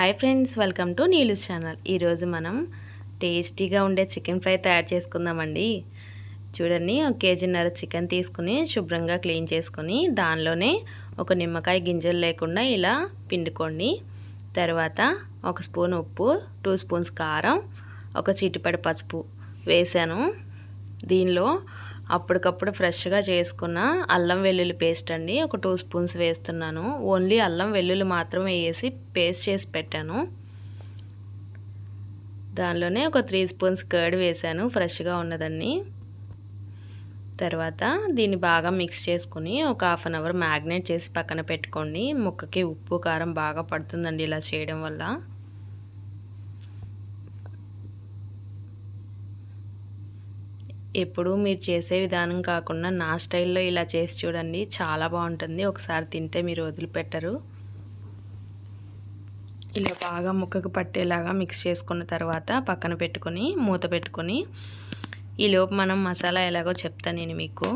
Hi friends, welcome to Neelu's channel. ఈరోజు మనం టేస్టీగా ఉండే చికెన్ ఫ్రై తయారు చేసుకుందామండి. చూడండి, 1.5 కేజీ చికెన్ తీసుకుని శుభ్రంగా క్లీన్ చేసుకొని దానిలోనే ఒక నిమ్మకాయ గింజలు లేకుండా ఇలా పిండుకోండి. తర్వాత 1 స్పూన్ ఉప్పు, 2 స్పూన్స్ కారం, ఒక చిటికెడు పసుపు వేసాను. దీనిలో అప్పటికప్పుడు ఫ్రెష్గా చేసుకున్న అల్లం వెల్లుల్లి పేస్ట్ అండి, ఒక 2 స్పూన్స్ వేస్తున్నాను. ఓన్లీ అల్లం వెల్లుల్లి మాత్రమే వేసి పేస్ట్ చేసి పెట్టాను. దానిలోనే ఒక 3 స్పూన్స్ కర్డ్ వేసాను, ఫ్రెష్గా ఉన్నదాన్ని. తర్వాత దీన్ని బాగా మిక్స్ చేసుకుని ఒక 1/2 అవర్ మ్యాగ్నేట్ చేసి పక్కన పెట్టుకోండి. ముక్కకి ఉప్పు కారం బాగా పడుతుందండి ఇలా చేయడం వల్ల. ఎప్పుడు మీరు చేసే విధానం కాకుండా నా స్టైల్లో ఇలా చేసి చూడండి, చాలా బాగుంటుంది. ఒకసారి తింటే మీరు వదిలిపెట్టరు. ఇలా బాగా ముక్కకు పట్టేలాగా మిక్స్ చేసుకున్న తర్వాత పక్కన పెట్టుకొని మూత పెట్టుకొని, ఈలోపు మనం మసాలా ఎలాగో చెప్తాను నేను మీకు.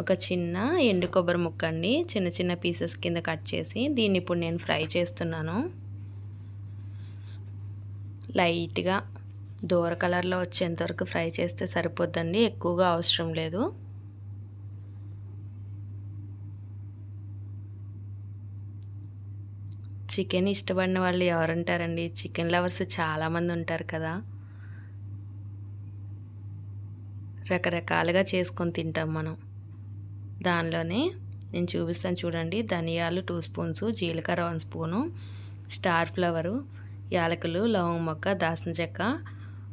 ఒక చిన్న ఎండు కొబ్బరి ముక్క అండి, చిన్న చిన్న పీసెస్ కింద కట్ చేసి దీన్ని ఇప్పుడు నేను ఫ్రై చేస్తున్నాను. లైట్గా దూర కలర్లో వచ్చేంతవరకు ఫ్రై చేస్తే సరిపోద్దండి, ఎక్కువగా అవసరం లేదు. చికెన్ ఇష్టపడిన వాళ్ళు ఎవరుంటారండి? చికెన్ లవర్స్ చాలామంది ఉంటారు కదా. రకరకాలుగా చేసుకొని తింటాం మనం. దానిలోనే నేను చూపిస్తాను చూడండి, ధనియాలు 2 స్పూన్స్, జీలకర్ర 1 స్పూను, స్టార్ ఫ్లవరు, యాలకులు, లవంగ మొక్క, దాల్చిన చెక్క,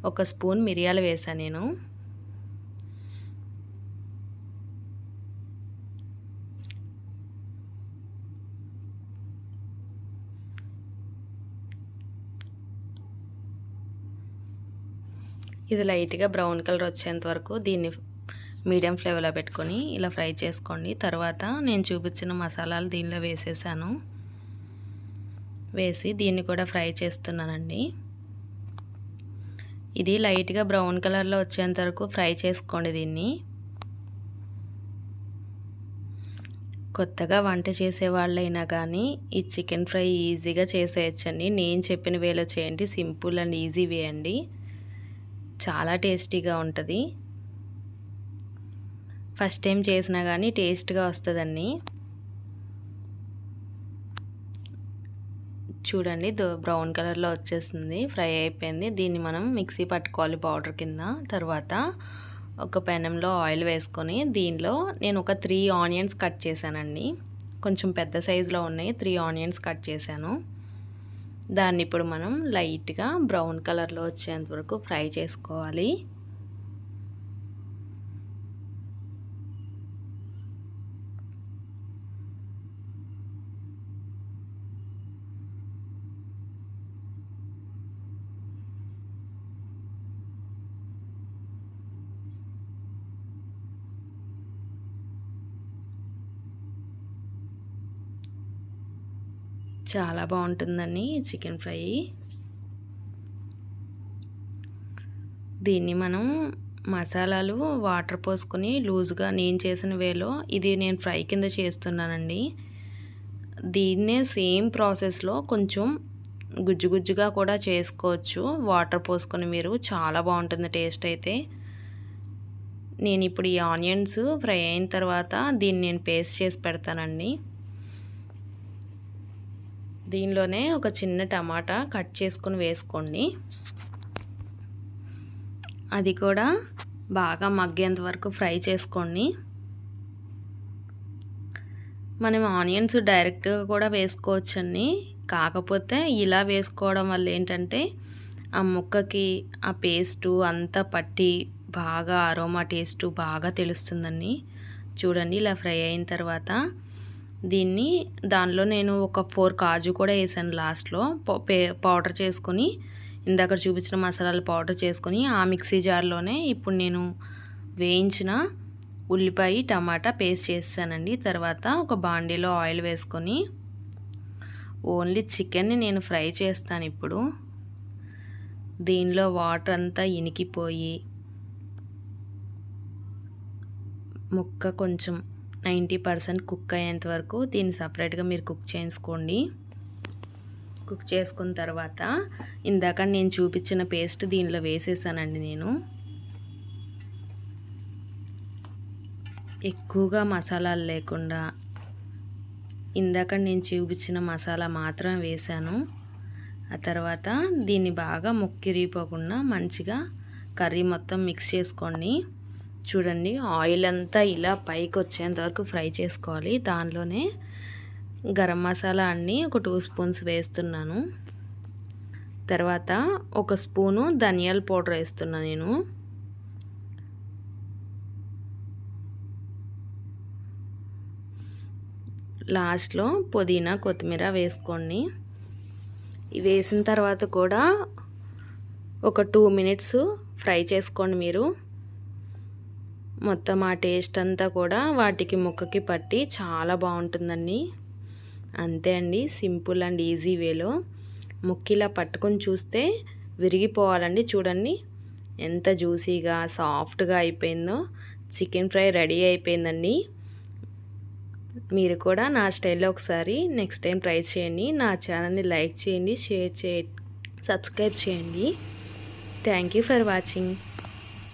1 స్పూన్ మిరియాలు వేసాను నేను. ఇది లైట్గా బ్రౌన్ కలర్ వచ్చేంత వరకు దీన్ని మీడియం ఫ్లేవర్లో పెట్టుకొని ఇలా ఫ్రై చేసుకోండి. తర్వాత నేను చూపించిన మసాలాలు దీనిలో వేసేసాను. వేసి దీన్ని కూడా ఫ్రై చేస్తున్నానండి. ఇది లైట్గా బ్రౌన్ కలర్లో వచ్చేంత వరకు ఫ్రై చేసుకోండి దీన్ని. కొత్తగా వంట చేసే వాళ్ళైనా కానీ ఈ చికెన్ ఫ్రై ఈజీగా చేసేయచ్చండి. నేను చెప్పిన వేలో చేయండి, సింపుల్ అండ్ ఈజీ వే అండి. చాలా టేస్టీగా ఉంటుంది. ఫస్ట్ టైం చేసినా కానీ టేస్ట్గా వస్తుందండి. చూడండి, బ్రౌన్ కలర్లో వచ్చేసింది, ఫ్రై అయిపోయింది. దీన్ని మనం మిక్సీ పట్టుకోవాలి పౌడర్ కింద. తర్వాత ఒక పెనంలో ఆయిల్ వేసుకొని దీనిలో నేను ఒక 3 ఆనియన్స్ కట్ చేశానండి. కొంచెం పెద్ద సైజులో ఉన్నాయి, 3 ఆనియన్స్ కట్ చేశాను. దాన్ని ఇప్పుడు మనం లైట్గా బ్రౌన్ కలర్లో వచ్చేంత వరకు ఫ్రై చేసుకోవాలి. చాలా బాగుంటుందండి చికెన్ ఫ్రై. దీన్ని మనం మసాలాలు వాటర్ పోసుకొని లూజ్గా నేను చేసిన వేలో ఇది నేను ఫ్రై కింద చేస్తున్నానండి. దీన్నే సేమ్ ప్రాసెస్లో కొంచెం గుజ్జు గుజ్జుగా కూడా చేసుకోవచ్చు వాటర్ పోసుకొని మీరు. చాలా బాగుంటుంది టేస్ట్ అయితే. నేను ఇప్పుడు ఈ ఆనియన్స్ ఫ్రై అయిన తర్వాత దీన్ని నేను పేస్ట్ చేసి పెడతానండి. దీనిలోనే ఒక చిన్న టమాటా కట్ చేసుకొని వేసుకోండి. అది కూడా బాగా మగ్గేంత వరకు ఫ్రై చేసుకోండి. మనం ఆనియన్స్ డైరెక్ట్గా కూడా వేసుకోవచ్చండి, కాకపోతే ఇలా వేసుకోవడం వల్ల ఏంటంటే ఆ ముక్కకి ఆ పేస్టు అంతా పట్టి బాగా అరోమా టేస్టు బాగా తెలుస్తుందండి. చూడండి, ఇలా ఫ్రై అయిన తర్వాత దీన్ని దానిలో నేను ఒక 4 కాజు కూడా వేసాను లాస్ట్లో. పౌడర్ చేసుకొని ఇందాక చూపించిన మసాలాలు పౌడర్ చేసుకొని ఆ మిక్సీ జార్లోనే ఇప్పుడు నేను వేయించిన ఉల్లిపాయ టమాటా పేస్ట్ చేసానండి. తర్వాత ఒక బాండీలో ఆయిల్ వేసుకొని ఓన్లీ చికెన్ని నేను ఫ్రై చేస్తాను ఇప్పుడు. దీనిలో వాటర్ అంతా ఇనికిపోయి ముక్క కొంచెం 90% కుక్ అయ్యేంత వరకు దీన్ని సపరేట్గా మీరు కుక్ చేసుకోండి. కుక్ చేసుకున్న తర్వాత ఇందాక నేను చూపించిన పేస్ట్ దీనిలో వేసేసానండి. నేను ఎక్కువగా మసాలాలు లేకుండా ఇందాక నేను చూపించిన మసాలా మాత్రం వేసాను. ఆ తర్వాత దీన్ని బాగా ముక్కిరిపోకుండా మంచిగా కర్రీ మొత్తం మిక్స్ చేసుకోండి. చూడండి, ఆయిల్ అంతా ఇలా పైకి వచ్చేంత వరకు ఫ్రై చేసుకోవాలి. దానిలోనే గరం మసాలా అన్నీ ఒక 2 స్పూన్స్ వేస్తున్నాను. తర్వాత 1 స్పూను ధనియాల పౌడర్ వేస్తున్నా నేను. లాస్ట్లో పుదీనా కొత్తిమీర వేసుకోండి. వేసిన తర్వాత కూడా ఒక 2 మినిట్స్ ఫ్రై చేసుకోండి. మీరు మొత్తం ఆ టేస్ట్ అంతా కూడా వాటికి ముక్కకి పట్టి చాలా బాగుంటుందండి. అంతే అండి, సింపుల్ అండ్ ఈజీ వేలో ముక్కిలా పట్టుకొని చూస్తే విరిగిపోవాలండి. చూడండి ఎంత జ్యూసీగా సాఫ్ట్గా అయిపోయిందో. చికెన్ ఫ్రై రెడీ అయిపోయిందండి. మీరు కూడా నా స్టైల్లో ఒకసారి నెక్స్ట్ టైం ట్రై చేయండి. నా ఛానల్ని లైక్ చేయండి, షేర్ చేయండి, సబ్స్క్రైబ్ చేయండి. Thank you for watching.